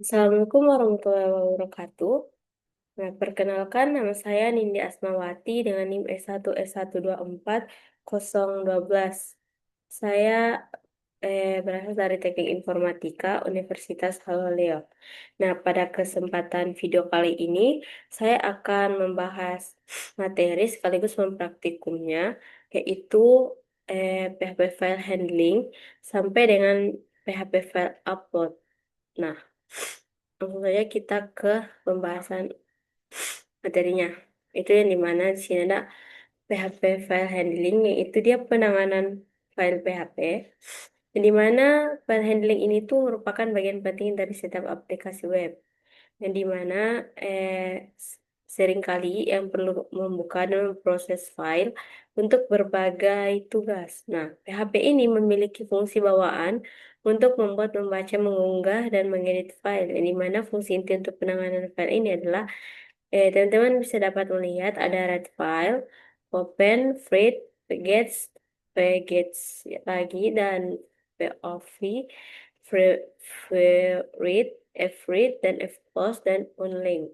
Assalamualaikum warahmatullahi wabarakatuh. Nah, perkenalkan nama saya Nindi Asmawati dengan NIM S1S124012. Saya berasal dari Teknik Informatika Universitas Haloleo. Nah, pada kesempatan video kali ini, saya akan membahas materi sekaligus mempraktikumnya, yaitu PHP file handling sampai dengan PHP file upload. Nah, langsung saja kita ke pembahasan materinya. Itu yang dimana di sini ada PHP file handling, yaitu dia penanganan file PHP. Yang dimana file handling ini tuh merupakan bagian penting dari setiap aplikasi web. Yang dimana seringkali yang perlu membuka dan memproses file untuk berbagai tugas. Nah, PHP ini memiliki fungsi bawaan untuk membuat, membaca, mengunggah, dan mengedit file. Yang dimana fungsi inti untuk penanganan file ini adalah teman-teman bisa dapat melihat ada read file, open, read, pgets, pgets lagi, dan pov, free, read, fread, dan fpost, dan unlink.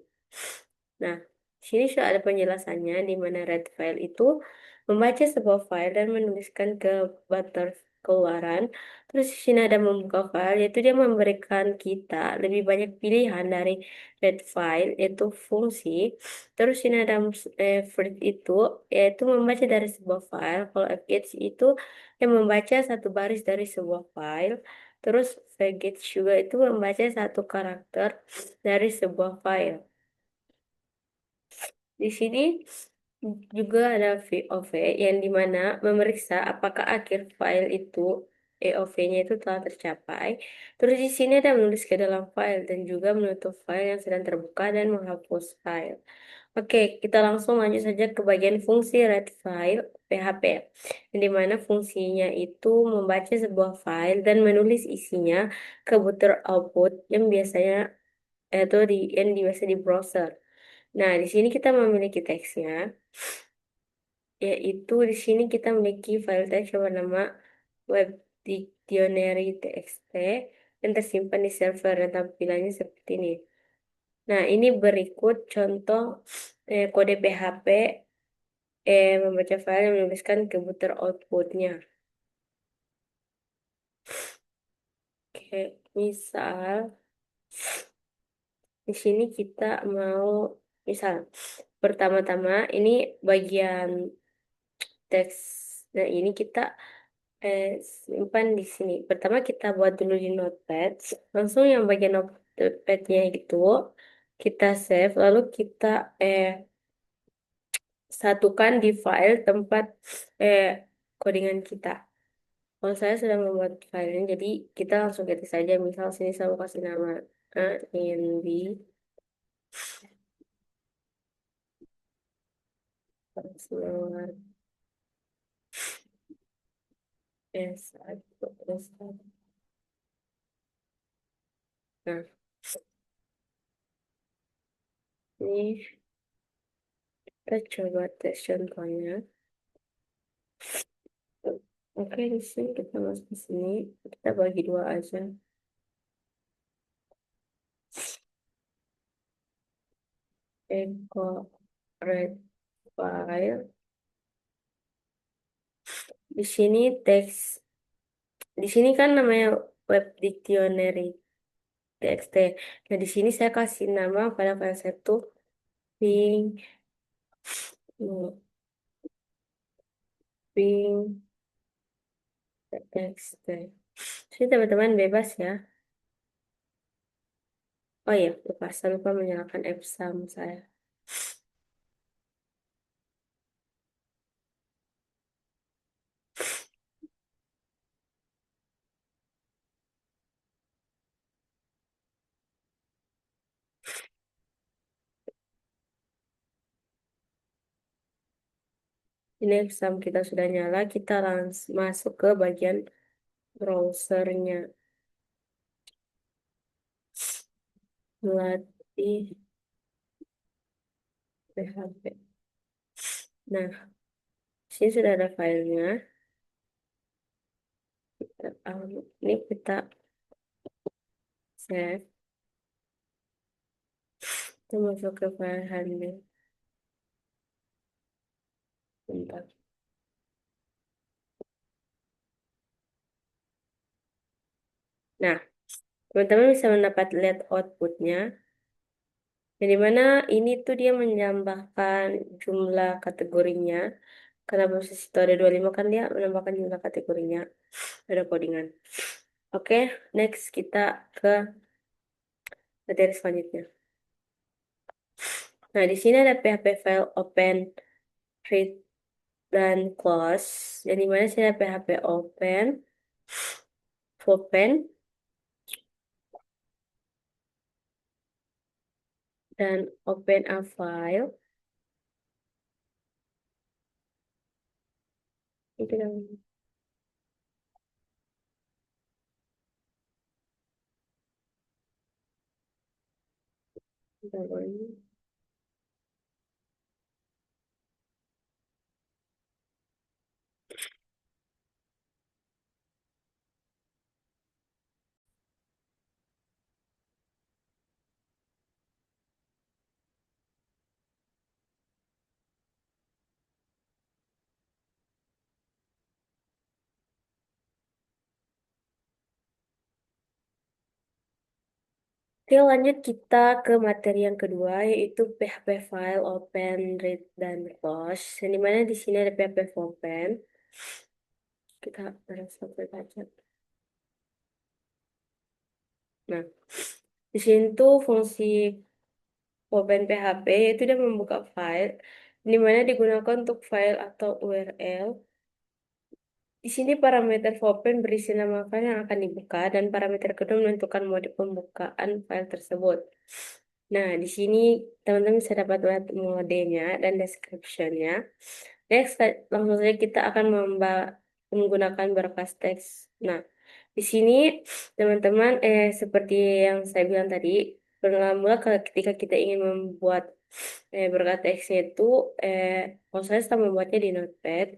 Nah, di sini sudah ada penjelasannya di mana read file itu membaca sebuah file dan menuliskan ke buffer keluaran. Terus di sini ada membuka file, yaitu dia memberikan kita lebih banyak pilihan dari read file, yaitu fungsi. Terus ini ada read itu, yaitu membaca dari sebuah file. Kalau fgets itu yang membaca satu baris dari sebuah file. Terus fgets juga itu membaca satu karakter dari sebuah file. Di sini juga ada VOV yang dimana memeriksa apakah akhir file itu EOV-nya itu telah tercapai. Terus di sini ada menulis ke dalam file dan juga menutup file yang sedang terbuka dan menghapus file. Oke, kita langsung lanjut saja ke bagian fungsi read file PHP. Yang dimana fungsinya itu membaca sebuah file dan menulis isinya ke butir output yang biasanya itu yang biasa di browser. Nah, di sini kita memiliki teksnya, yaitu di sini kita memiliki file teks yang bernama web dictionary txt yang tersimpan di server dan tampilannya seperti ini. Nah, ini berikut contoh kode PHP membaca file yang menuliskan kebutuhan outputnya. Oke, misal di sini kita mau, misal pertama-tama ini bagian teks. Nah, ini kita eh, simpan di sini. Pertama kita buat dulu di Notepad. Langsung yang bagian Notepad-nya itu kita save, lalu kita eh, satukan di file tempat eh, codingan kita. Kalau saya sudah membuat filenya, jadi kita langsung ketik saja. Misal sini saya mau kasih nama ANB password S1 S1. Nah, ini kita coba tes contohnya. Oke, di sini kita masuk ke sini. Kita bagi dua aja. Echo red file. Di sini teks. Di sini kan namanya web dictionary txt. Nah, di sini saya kasih nama pada file saya tuh ping no, ping txt. Jadi teman-teman bebas ya. Oh iya, lupa saya lupa menyalakan Epsum saya. Ini Epsum kita sudah nyala, kita langsung masuk ke bagian browsernya. Melatih PHP. Nah, sini sudah ada filenya. Ini kita save. Kita masuk ke file handle. Bentar. Nah, teman-teman bisa mendapat lihat outputnya. Yang dimana ini tuh dia menambahkan jumlah kategorinya. Karena proses itu ada 25 kan dia menambahkan jumlah kategorinya. Ada codingan. Oke, next kita ke materi selanjutnya. Nah, di sini ada PHP file open, read, dan close. Yang dimana sini ada PHP open, dan open a file. Itu yang namanya. Oke, lanjut kita ke materi yang kedua, yaitu PHP file open, read, dan close. Yang dimana di sini ada PHP open. Kita harus sampai baca. Nah, di sini tuh fungsi open PHP itu dia membuka file, di mana digunakan untuk file atau URL. Di sini parameter open berisi nama file yang akan dibuka dan parameter kedua menentukan mode pembukaan file tersebut. Nah, di sini teman-teman bisa dapat lihat modenya dan description-nya. Next, langsung saja kita akan menggunakan berkas teks. Nah, di sini teman-teman seperti yang saya bilang tadi, mula ketika kita ingin membuat berkas teksnya itu kalau saya sedang membuatnya di Notepad,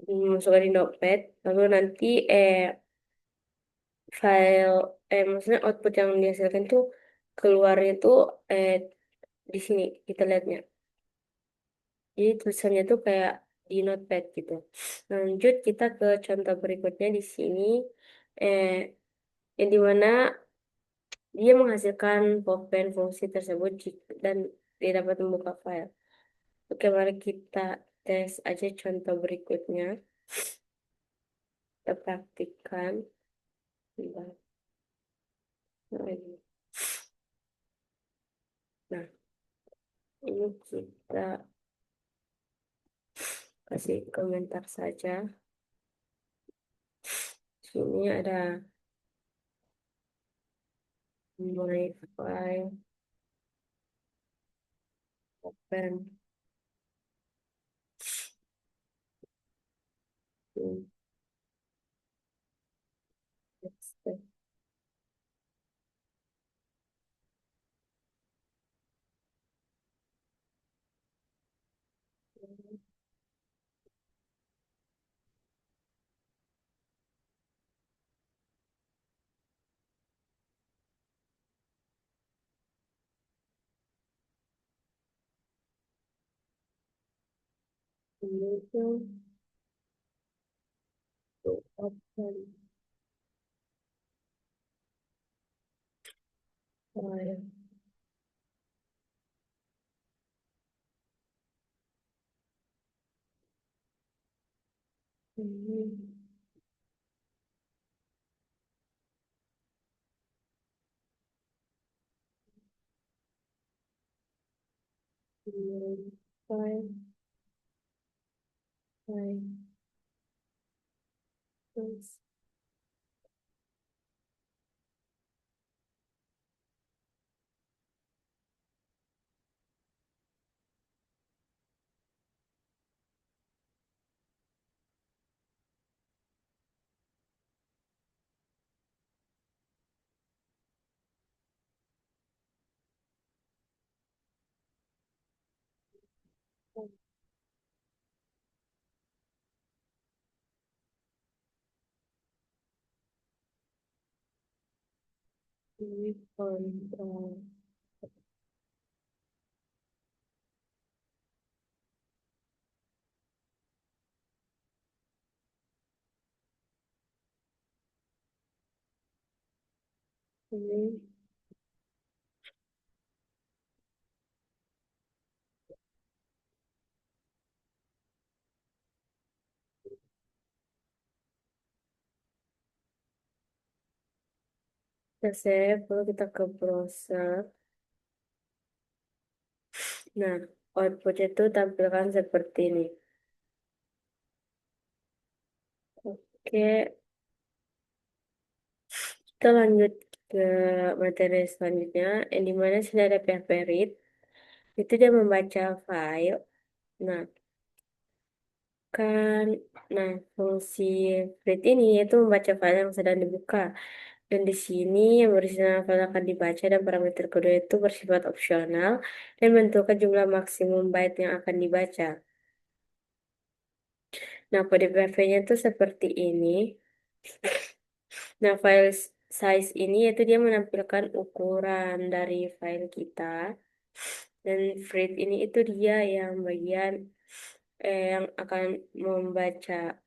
masukkan di Notepad, lalu nanti file maksudnya output yang dihasilkan tuh keluarnya tuh eh, di sini kita lihatnya. Jadi tulisannya tuh kayak di Notepad gitu. Lanjut kita ke contoh berikutnya di sini, eh, yang dimana dia menghasilkan open fungsi tersebut dan dia dapat membuka file. Oke, mari kita tes aja contoh berikutnya. Kita praktikkan. Bentar. Nah, ini kita kasih komentar saja. Sini ada my file open. Hmm, next step. Ini tuh open file. Ini file, file, terus ini kontrol. Hmm, Kita save, lalu kita ke browser. Nah, outputnya itu tampilkan seperti ini. Oke, kita lanjut ke materi selanjutnya, yang dimana sudah ada PHP read. Itu dia membaca file. Nah, kan, nah fungsi read ini yaitu membaca file yang sedang dibuka. Dan di sini yang berisi nama file akan dibaca dan parameter kedua itu bersifat opsional dan menentukan jumlah maksimum byte yang akan dibaca. Nah, kode PHP-nya itu seperti ini. Nah, file size ini yaitu dia menampilkan ukuran dari file kita. Dan read ini itu dia yang bagian yang akan membaca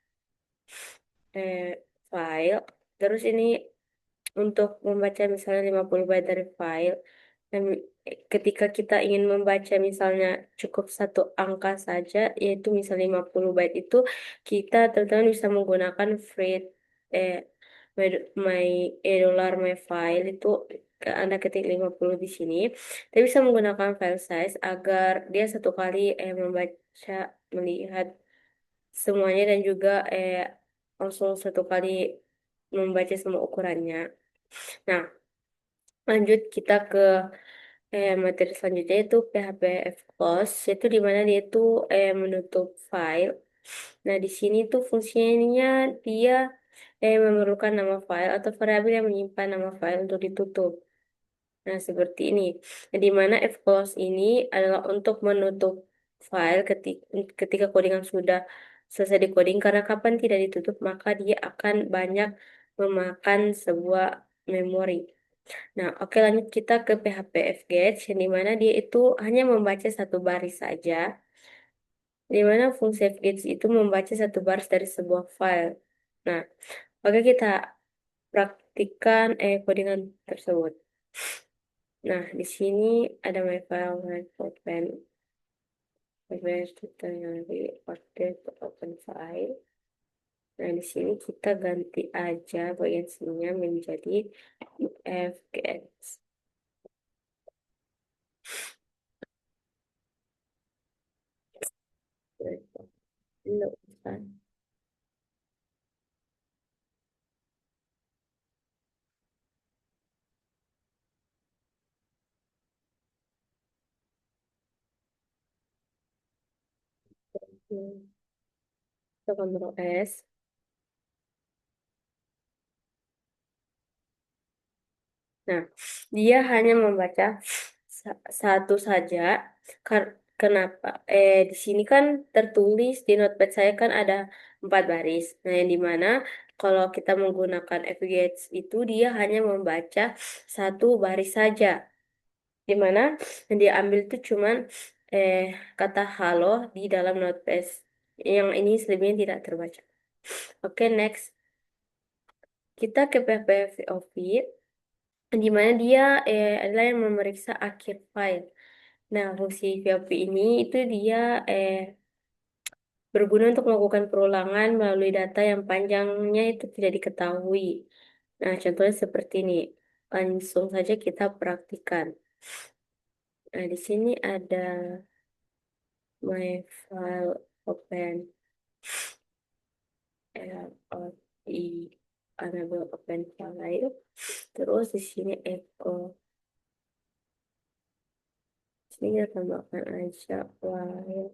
eh, file. Terus ini untuk membaca misalnya 50 byte dari file. Dan ketika kita ingin membaca misalnya cukup satu angka saja, yaitu misalnya 50 byte itu, kita teman-teman bisa menggunakan read eh, my, my dollar my file itu Anda ketik 50 di sini. Tapi bisa menggunakan file size agar dia satu kali membaca, melihat semuanya dan juga langsung satu kali membaca semua ukurannya. Nah, lanjut kita ke materi selanjutnya itu PHP Close, yaitu di mana dia itu menutup file. Nah, di sini tuh fungsinya dia memerlukan nama file atau variabel yang menyimpan nama file untuk ditutup. Nah, seperti ini. Nah, di mana fclose ini adalah untuk menutup file ketika codingan sudah selesai di coding, karena kapan tidak ditutup maka dia akan banyak memakan sebuah memori. Nah, oke, lanjut kita ke PHP fgetch yang di mana dia itu hanya membaca satu baris saja, di mana fungsi fgetch itu membaca satu baris dari sebuah file. Nah, oke, kita praktikkan codingan tersebut. Nah, di sini ada my file, my open, kita yang di update open file. Nah, di sini kita ganti aja bagian sininya menjadi fgetch. Loh, kan? Hmm, kita Ctrl S. Nah, dia hanya membaca satu saja. Kenapa? Di sini kan tertulis di notepad saya kan ada 4 baris. Nah, yang dimana kalau kita menggunakan FGH itu dia hanya membaca satu baris saja. Dimana yang dia ambil itu cuman eh, kata halo di dalam notepad. Yang ini selebihnya tidak terbaca. Oke, next. Kita ke PHP di mana dia adalah yang memeriksa akhir file. Nah, fungsi PHP ini itu dia berguna untuk melakukan perulangan melalui data yang panjangnya itu tidak diketahui. Nah, contohnya seperti ini. Langsung saja kita praktikan. Nah, di sini ada my file open i enable open file. Terus di sini echo. Sini kita tambahkan aja file.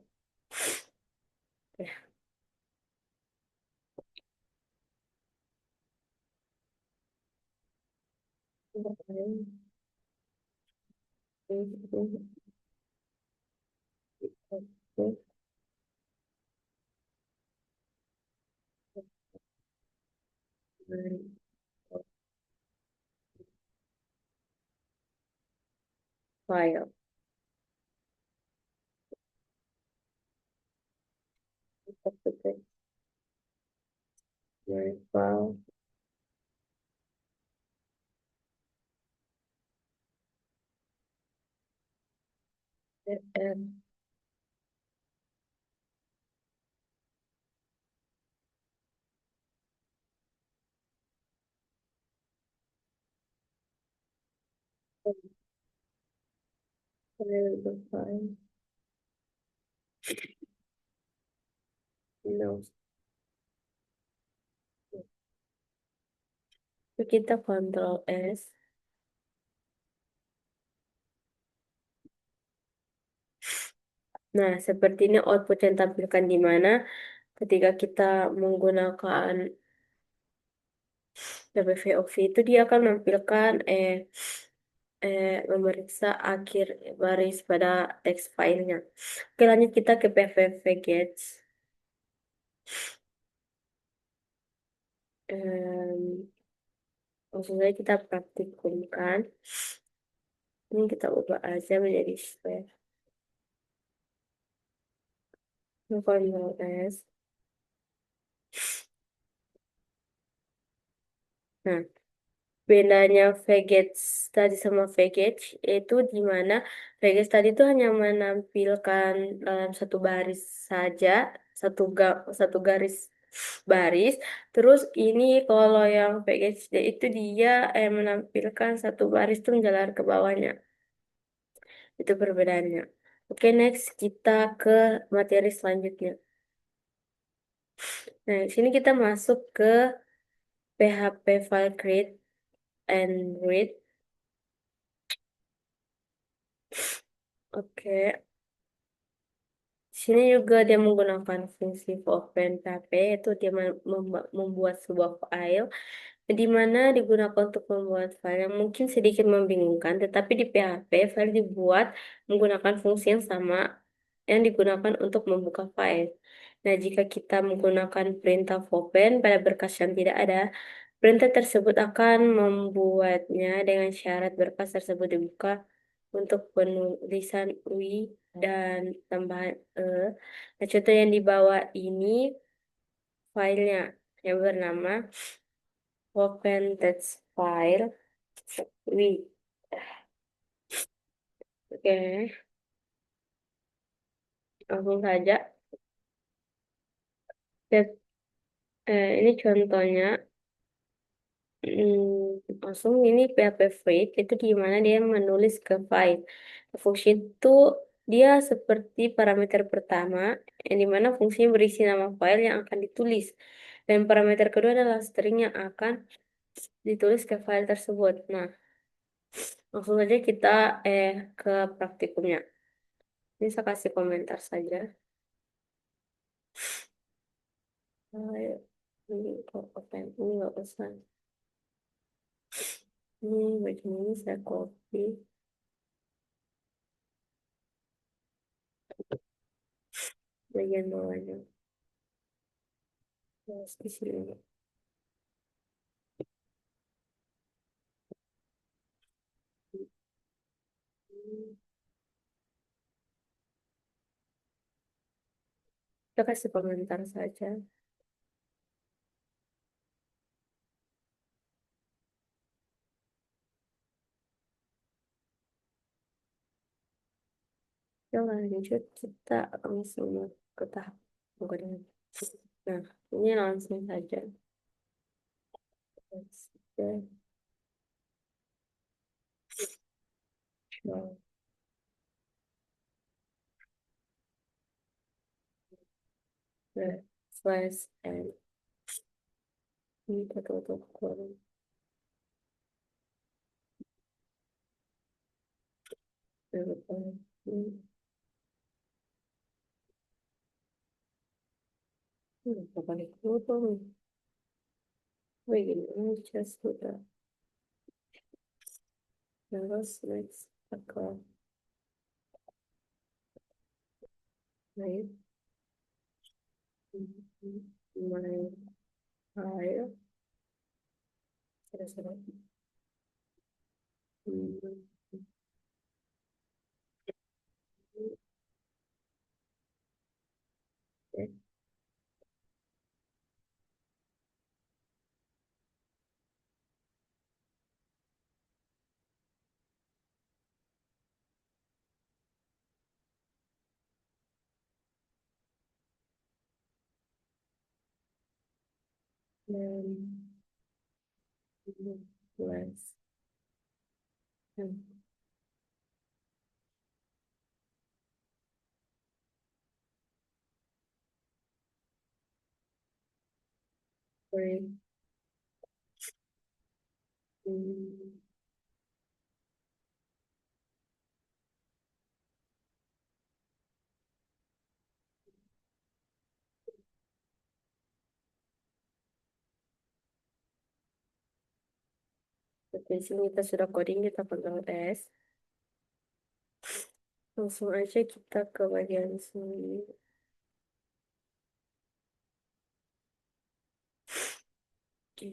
File. My file. Available file. No. Itu kita Ctrl S. Nah, seperti ini output yang tampilkan di mana ketika kita menggunakan WVOV itu dia akan menampilkan memeriksa akhir baris pada teks filenya. Oke, lanjut kita ke PVV Gets. Langsung saja kita praktikumkan. Ini kita ubah aja menjadi square. Ctrl S. Nah, bedanya Vegets tadi sama Vegets itu di mana Vegets tadi itu hanya menampilkan dalam satu baris saja, satu garis baris. Terus ini kalau yang Vegets itu dia menampilkan satu baris tuh menjalar ke bawahnya. Itu perbedaannya. Oke, next kita ke materi selanjutnya. Nah, di sini kita masuk ke PHP file create and read. Oke, sini juga dia menggunakan fungsi open PHP, itu dia membuat sebuah file di mana digunakan untuk membuat file yang mungkin sedikit membingungkan, tetapi di PHP file dibuat menggunakan fungsi yang sama yang digunakan untuk membuka file. Nah, jika kita menggunakan perintah open pada berkas yang tidak ada, perintah tersebut akan membuatnya dengan syarat berkas tersebut dibuka untuk penulisan UI dan tambahan E. Nah, contoh yang di bawah ini filenya yang bernama open text file UI. Oke, langsung saja. Ini contohnya. Langsung ini PHP Freight itu di mana dia menulis ke file. Fungsi itu dia seperti parameter pertama yang dimana fungsinya berisi nama file yang akan ditulis. Dan parameter kedua adalah string yang akan ditulis ke file tersebut. Nah, langsung saja kita ke praktikumnya. Ini saya kasih komentar saja. Ayo, ini kok open, ini nggak usah. Ini bagian ini saya copy bagian bawahnya. Terus di sini. Kita kasih komentar saja. Ya lanjut kita langsung ke tahap penggunaan. Nah, ini langsung saja. Let's get show the slash and ini tutup kolom. Apa nih? Lupa nih. Begini aja sudah. Terus next ke main my file. Sudah. Hmm, oke. 16. Break. Oke, sini kita sudah coding, kita Ctrl S. Langsung aja kita ke bagian sini. Oke.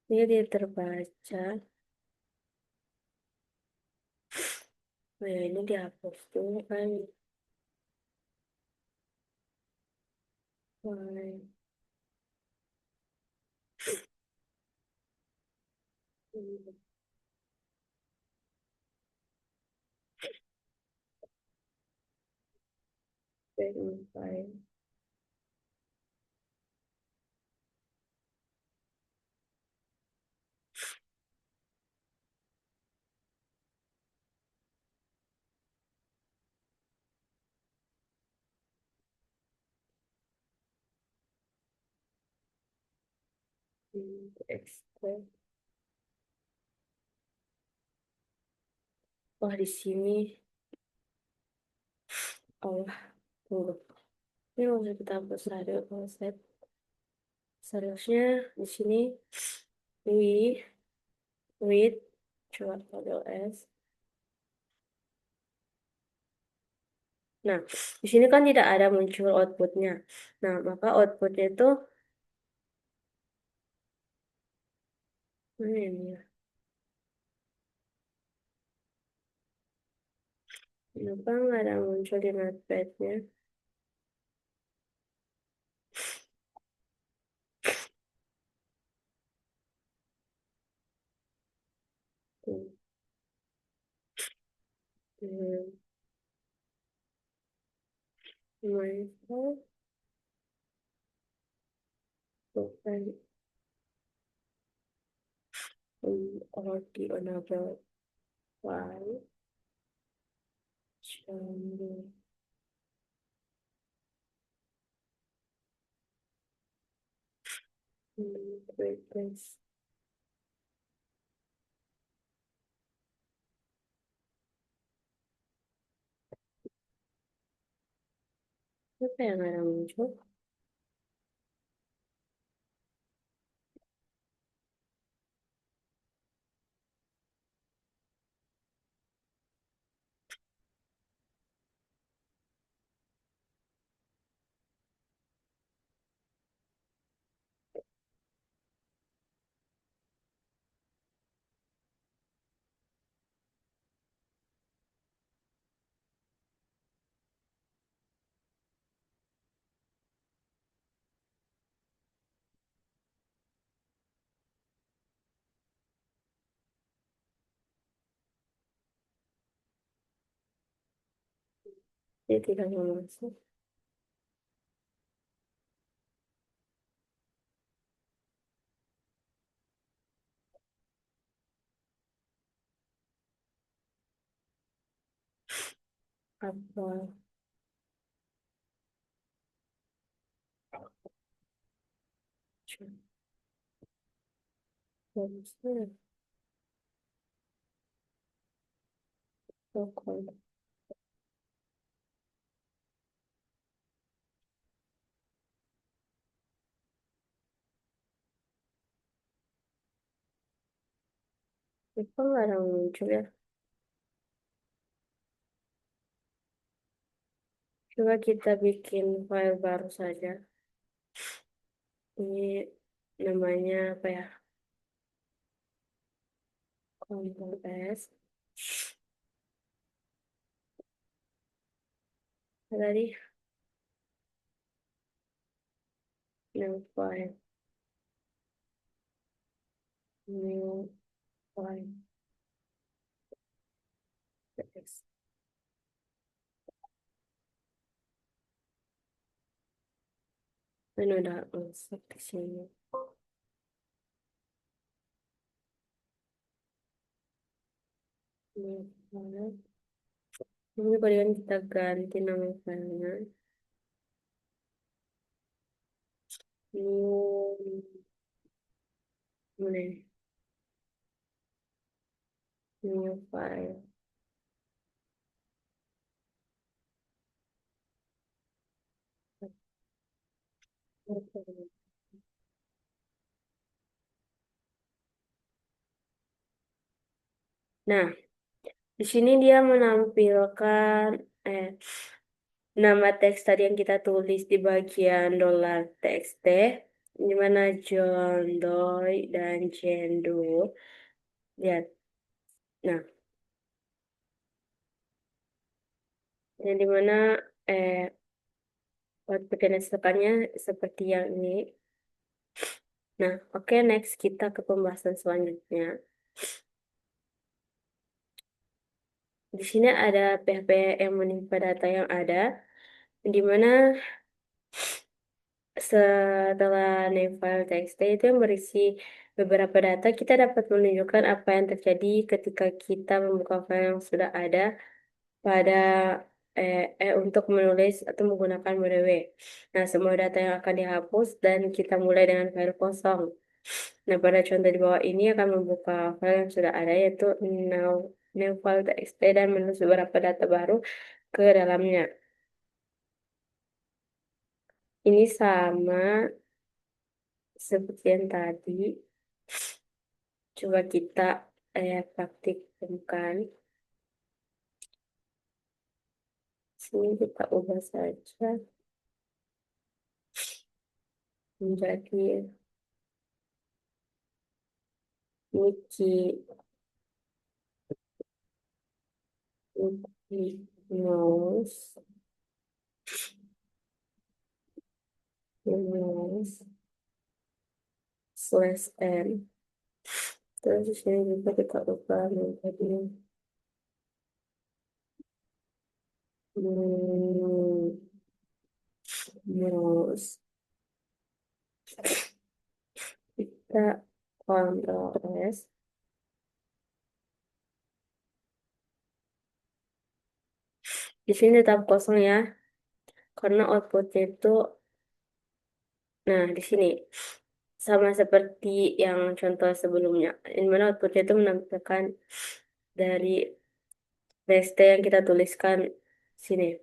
Ini dia terbaca. Oh ya, ini dihapus dulu kan. Why? Verify. Export. Wah, di sini. Allah, tunggu. Ini harus kita hapus serial konsep. Seriusnya di sini. We, with, coba Ctrl S. Nah, di sini kan tidak ada muncul outputnya. Nah, maka outputnya itu mana ini ya? Kenapa nggak ada muncul di notepadnya? Tuh. Hmm, my phone, bukan or the another file. Channel. Request. Apa yang ada muncul? Dia tidak mau masuk. Apa? Bagusnya. Pokoknya. Itu nggak ada muncul ya. Coba kita bikin file baru saja. Ini namanya apa ya? Ctrl S. Tadi new file, new file. Text. Ini udah masuk di sini. Ini kemudian kita ganti nama filenya. New, mana ya? New file. Nah, di sini dia menampilkan eh, nama teks tadi yang kita tulis di bagian $txt, di mana John Doe dan Jane Doe. Lihat. Nah, yang di mana eh, output dan hasilkannya seperti yang ini. Nah, oke, next kita ke pembahasan selanjutnya. Di sini ada PHP yang menimpa data yang ada, di mana setelah name file txt itu yang berisi beberapa data, kita dapat menunjukkan apa yang terjadi ketika kita membuka file yang sudah ada pada untuk menulis atau menggunakan mode W. Nah, semua data yang akan dihapus dan kita mulai dengan file kosong. Nah, pada contoh di bawah ini akan membuka file yang sudah ada, yaitu new file txt, dan menulis beberapa data baru ke dalamnya. Ini sama seperti yang tadi. Coba kita praktikkan. Sini kita ubah saja menjadi Mickey, Mickey Mouse, Mouse, /n. Terus di sini juga kita ubah menjadi mouse. Kita Ctrl S. Di sini tetap kosong ya, karena outputnya itu, nah di sini sama seperti yang contoh sebelumnya, di mana outputnya itu menampilkan dari txt yang kita tuliskan sini.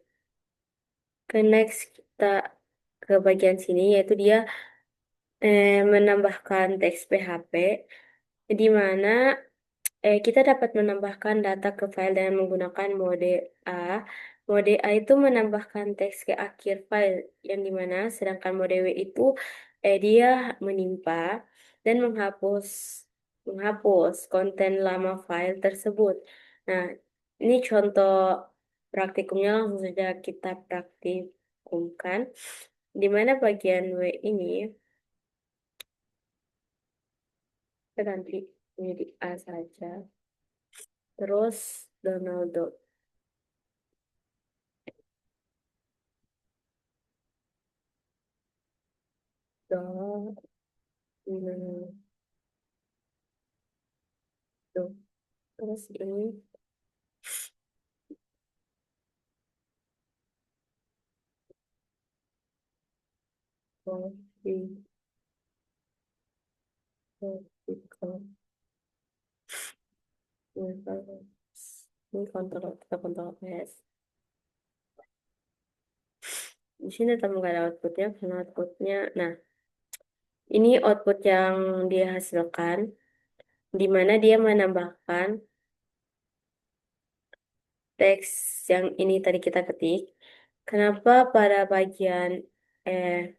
Ke next kita ke bagian sini, yaitu dia menambahkan teks PHP, di mana kita dapat menambahkan data ke file dengan menggunakan mode A. Mode A itu menambahkan teks ke akhir file, yang dimana sedangkan mode W itu dia menimpa dan menghapus konten lama file tersebut. Nah, ini contoh praktikumnya, langsung saja kita praktikumkan, di mana bagian W ini kita ganti menjadi A saja. Terus Donaldo. Donaldo. Terus ini coffee, coffee, ini kontrol, kita kontrol S. Di sini tetap nggak ada outputnya, karena outputnya, nah ini output yang dia hasilkan, di mana dia menambahkan teks yang ini tadi kita ketik. Kenapa pada bagian eh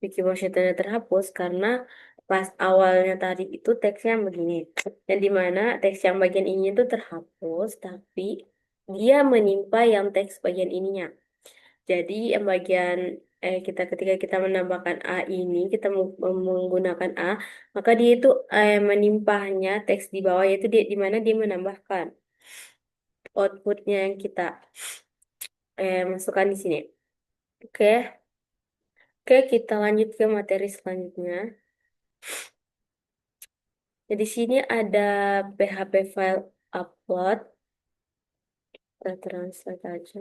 Wikimotion tidak terhapus? Karena pas awalnya tadi itu teksnya begini, dan di mana teks yang bagian ini itu terhapus, tapi dia menimpa yang teks bagian ininya. Jadi yang bagian ketika kita menambahkan A ini, kita menggunakan A, maka dia itu menimpahnya teks di bawah, yaitu di mana dia menambahkan outputnya yang kita masukkan di sini. Oke. Oke, kita lanjut ke materi selanjutnya. Jadi di sini ada PHP file upload. Kita translate aja.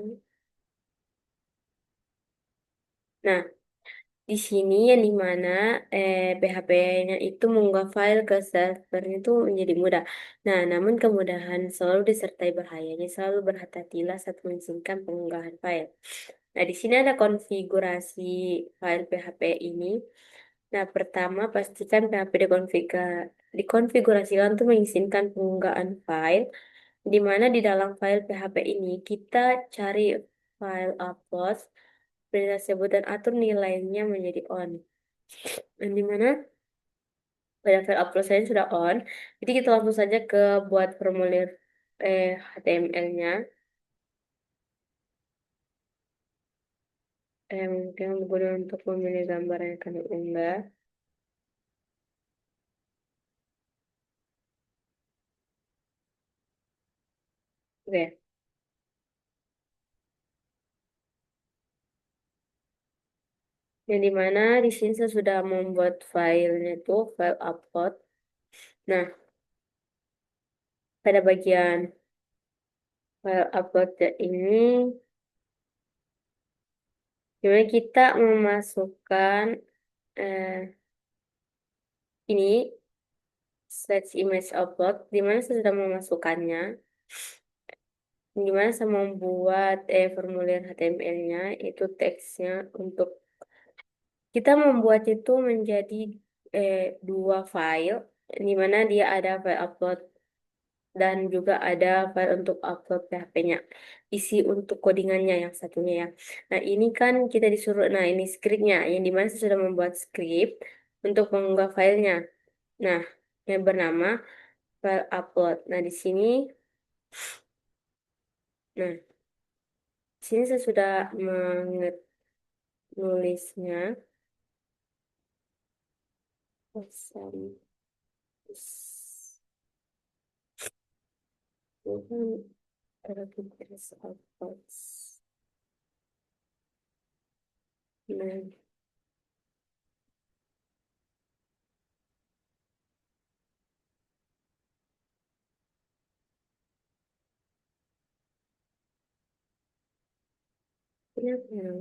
Nah, di sini yang dimana PHP-nya itu mengunggah file ke servernya itu menjadi mudah. Nah, namun kemudahan selalu disertai bahayanya. Selalu berhati-hatilah saat mengizinkan pengunggahan file. Nah, di sini ada konfigurasi file PHP ini. Nah, pertama pastikan PHP dikonfigurasikan untuk mengizinkan pengunggahan file, di mana di dalam file PHP ini kita cari file upload, perintah sebut dan atur nilainya menjadi on. Dan di mana pada file upload saya sudah on, jadi kita langsung saja ke buat formulir HTML-nya. Mungkin menggunakan untuk memilih gambar yang akan diunggah. Oke, yang dimana di sini saya sudah membuat filenya itu file upload. Nah, pada bagian file upload ini, dimana kita memasukkan eh, ini slash image upload, dimana saya sudah memasukkannya, dimana saya membuat formulir HTML-nya, itu teksnya untuk kita membuat itu menjadi eh, dua file, dimana dia ada file upload dan juga ada file untuk upload PHP-nya. Isi untuk codingannya yang satunya ya. Nah, ini kan kita disuruh, nah ini scriptnya, yang dimana saya sudah membuat script untuk mengunggah filenya. Nah, yang bernama file upload. Nah, di sini, nah, di sini saya sudah menulisnya. Pesan. Tuhan, terus upload. Nah, ini apa yang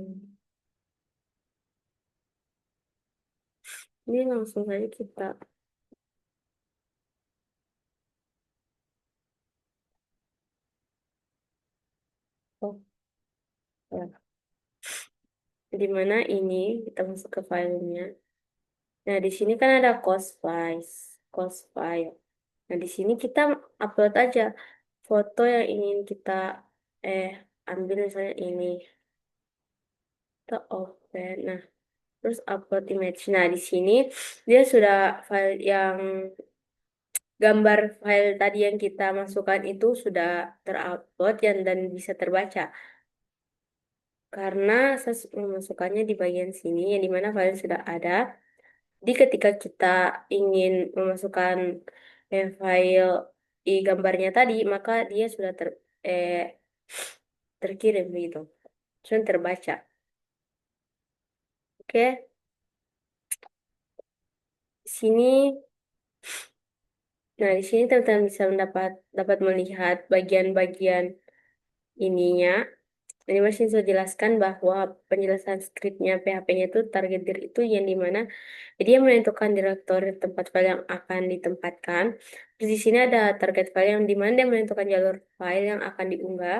ini langsung saja kita. Oh, ya. Di mana ini kita masuk ke filenya. Nah, di sini kan ada cost file. Nah, di sini kita upload aja foto yang ingin kita eh ambil, misalnya ini. Kita open. Nah, terus upload image. Nah, di sini dia sudah file yang gambar file tadi yang kita masukkan itu sudah terupload dan bisa terbaca. Karena saya memasukkannya di bagian sini yang dimana file sudah ada. Jadi ketika kita ingin memasukkan file gambarnya tadi, maka dia sudah eh, terkirim gitu, sudah terbaca. Oke, di sini, nah di sini teman-teman bisa dapat melihat bagian-bagian ininya. Ini masih saya jelaskan bahwa penjelasan skripnya PHP-nya itu target dir itu yang dimana jadi dia menentukan direktori tempat file yang akan ditempatkan. Terus di sini ada target file yang dimana dia menentukan jalur file yang akan diunggah.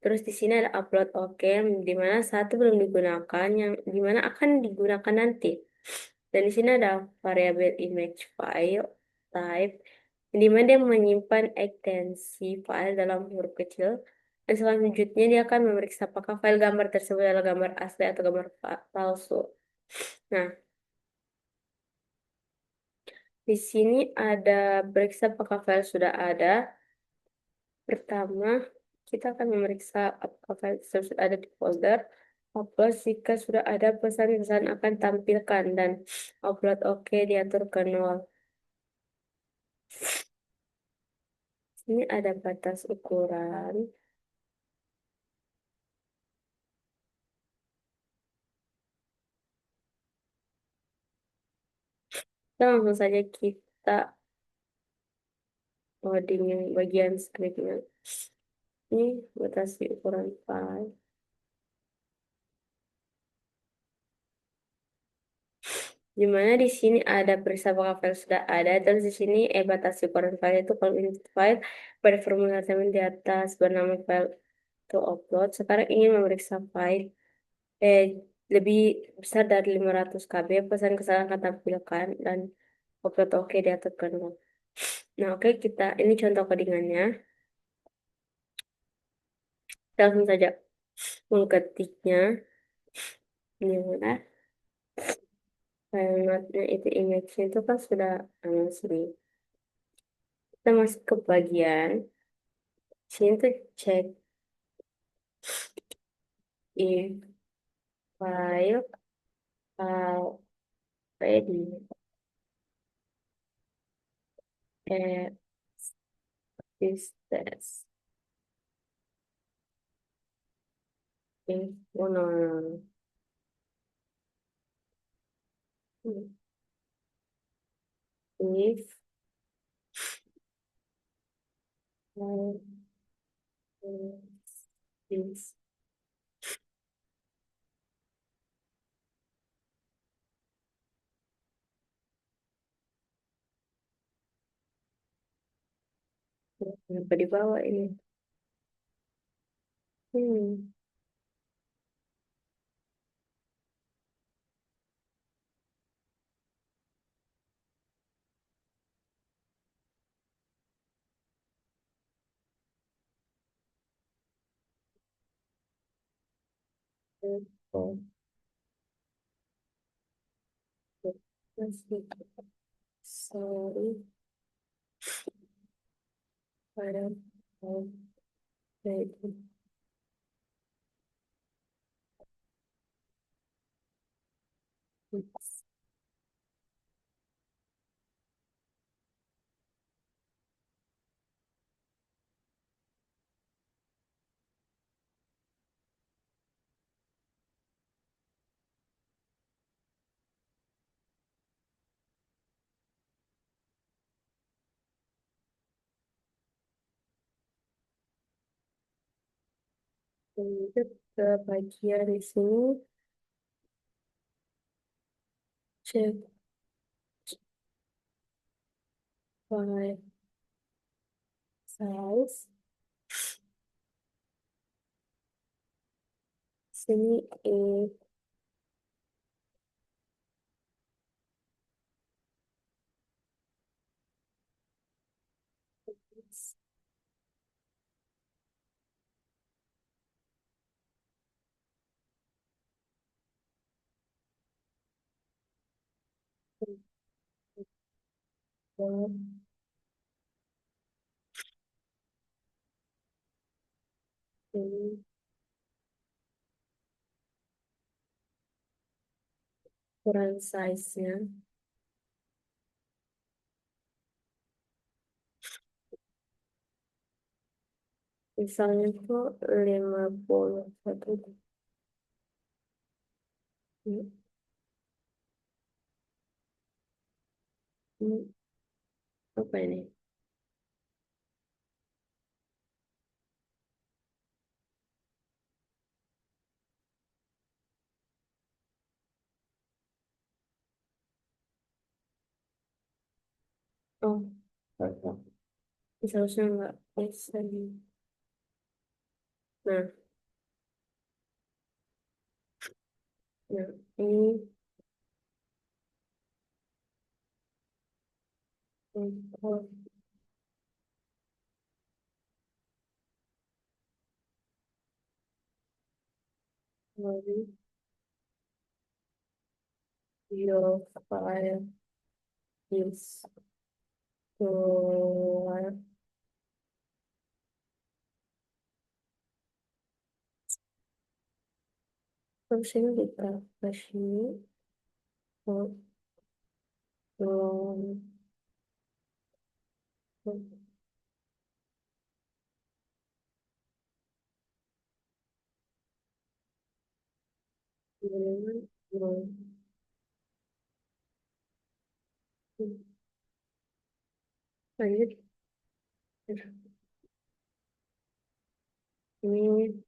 Terus di sini ada upload oke, di mana satu belum digunakan, yang dimana akan digunakan nanti. Dan di sini ada variabel image file type, di mana dia menyimpan ekstensi file dalam huruf kecil. Dan selanjutnya dia akan memeriksa apakah file gambar tersebut adalah gambar asli atau gambar palsu. Nah, di sini ada periksa apakah file sudah ada. Pertama, kita akan memeriksa apakah file tersebut sudah ada di folder. Upload jika sudah ada pesan-pesan akan tampilkan dan upload oke diatur ke 0. Ini ada batas ukuran. Langsung saja kita loading yang bagian scriptnya. Ini batasi ukuran file. Dimana di sini ada periksa apakah file sudah ada, terus di sini batasi ukuran file itu kalau ini file pada formulir teman di atas bernama file to upload. Sekarang ingin memeriksa file eh lebih besar dari 500 KB, pesan kesalahan akan tampilkan dan upload oke di atas kanvas. Nah, oke, kita ini contoh codingannya. Kita langsung saja mengetiknya. Ini mana? Kalimatnya itu image-nya itu kan sudah sini. Kita masuk ke bagian sini tuh cek if file ready at this test. If, oh no, no, no. If file is kenapa di bawah ini? Hmm. Oh, sorry, pada ready. Lanjut ke bagian di sini, cek file size. Sini ini ukuran size-nya. Misalnya tuh 51. Ini, ini apa ini? Oh, apa? Seharusnya nggak bisa nih. Nah, nah ini untuk dari your file is to terus ini kita kasih belum belum Lanjut. Ini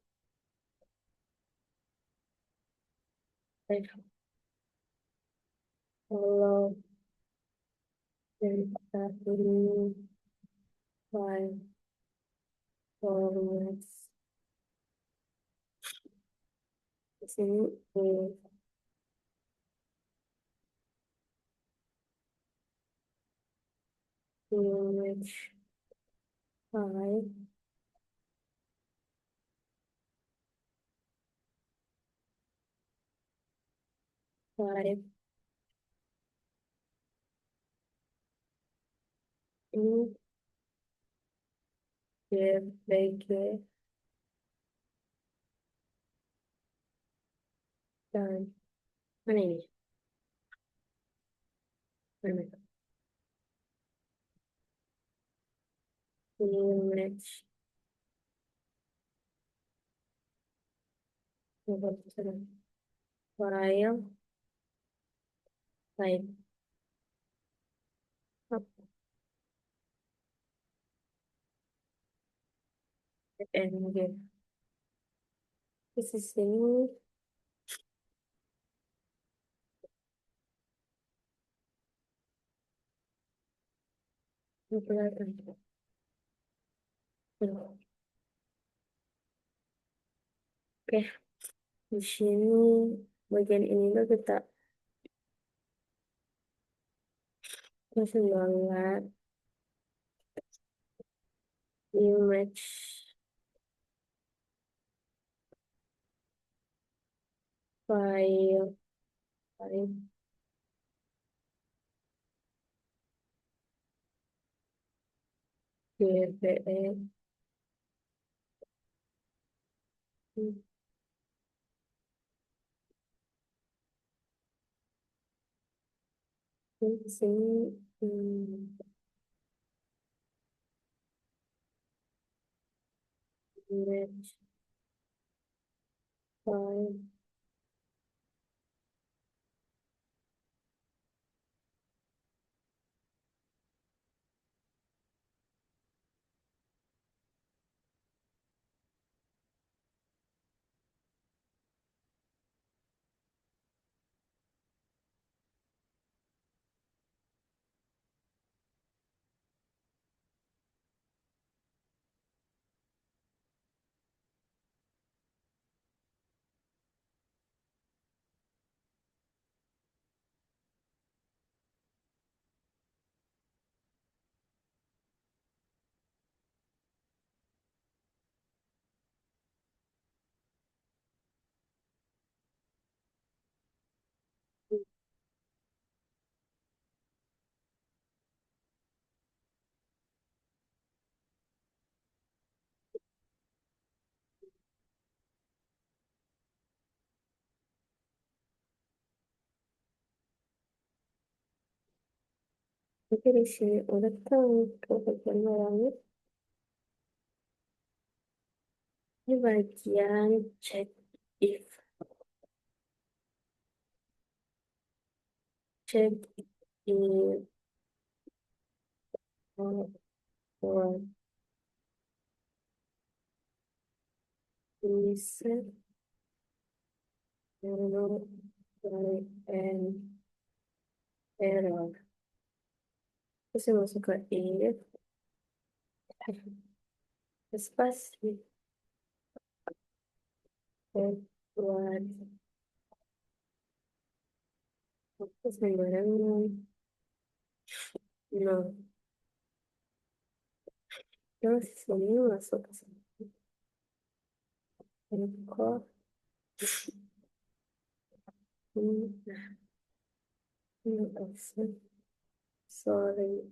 kalau dari ini five forwards di sini image five five ini DBG dan mana ini? Mana? Image file five and this is ini kelihatan. Oke, di sini bagian ini tuh kita langsung banget image file file DBE di sini image file Oke, di sini udah tahu ke bagian langit. Ini bagian check if check if or reset error by an error. Terus saya masuk ke if spasi Edward terus sembarang no terus ini masuk ke sini record nah ini option sorry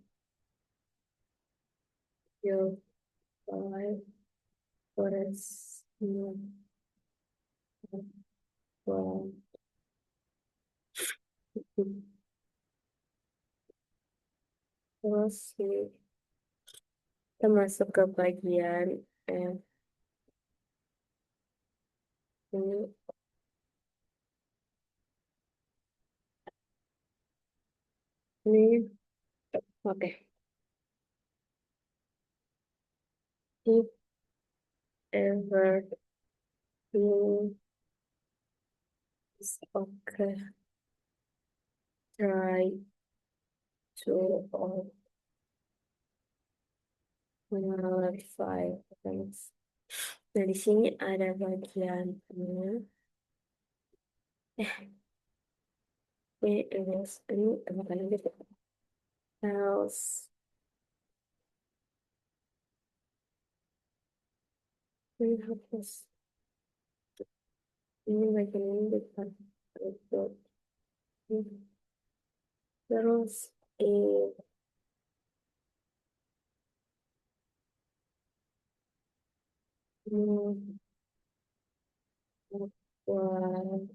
your file forest no wow. Terus ini kita masuk ke bagian eh, ini Oke. If ever you okay, try to clarify things. Nah, di sini ada bagiannya. Ini apa kali gitu? Else, ini hapus. Ini bagian ini depan. Itu. Terus, eh, hmm, buat,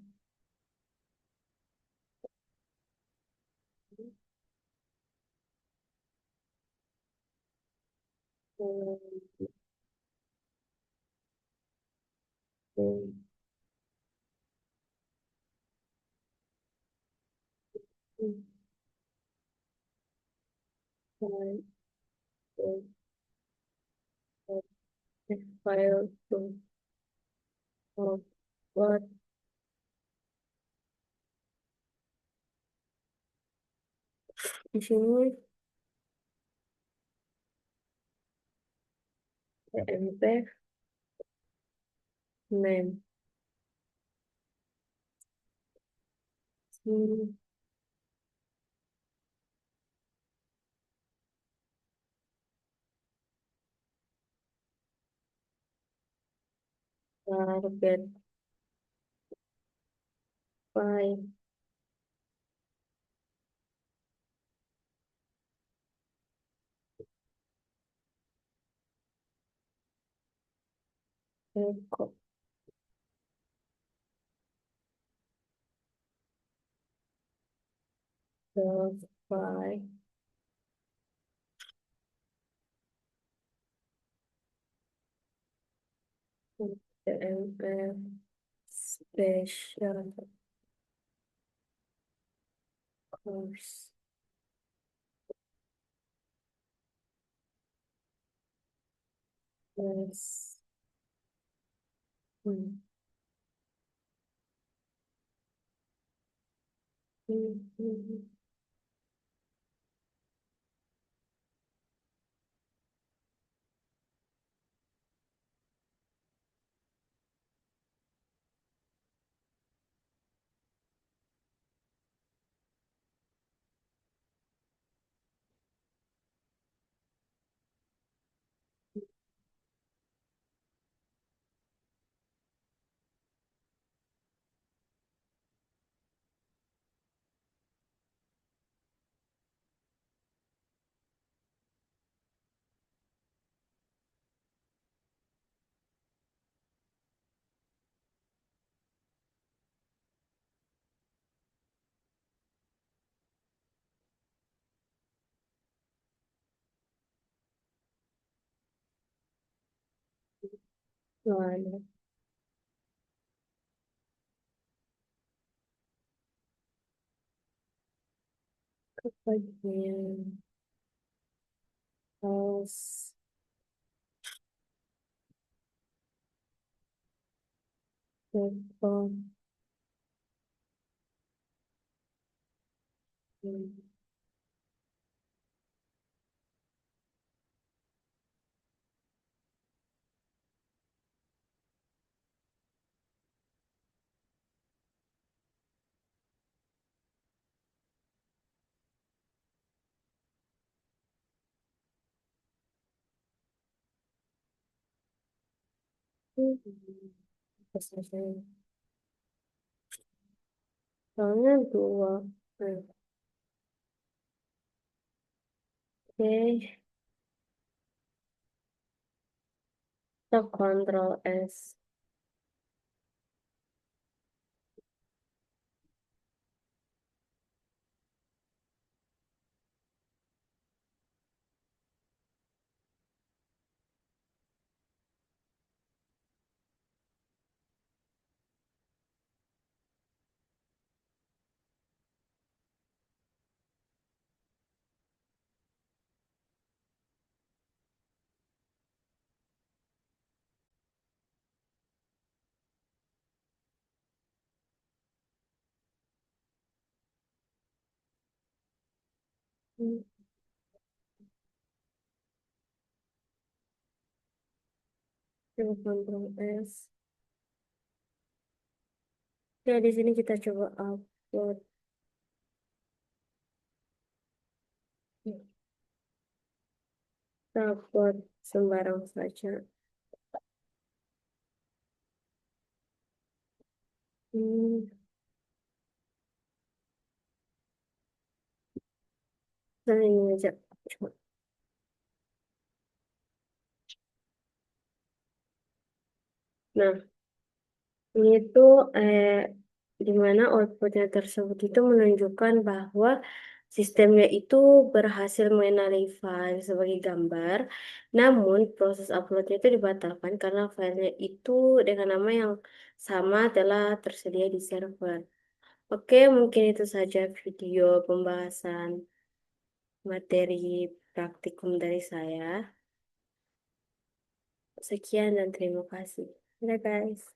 file to buat di sini tmp name. Hmm, target file record the file tmp special course. Yes. Hmm. Hmm, hmm, Lalu ke bagian house platform. Selesai. Soalnya dua. Oke, kita Ctrl S. Coba Ctrl S. Ya, di sini kita coba upload. Kita upload sembarang saja. Hmm, nah ini aja. Coba. Nah, ini tuh di mana outputnya tersebut itu menunjukkan bahwa sistemnya itu berhasil mengenali file sebagai gambar, namun proses uploadnya itu dibatalkan karena filenya itu dengan nama yang sama telah tersedia di server. Oke, mungkin itu saja video pembahasan materi praktikum dari saya. Sekian dan terima kasih. Dadah guys.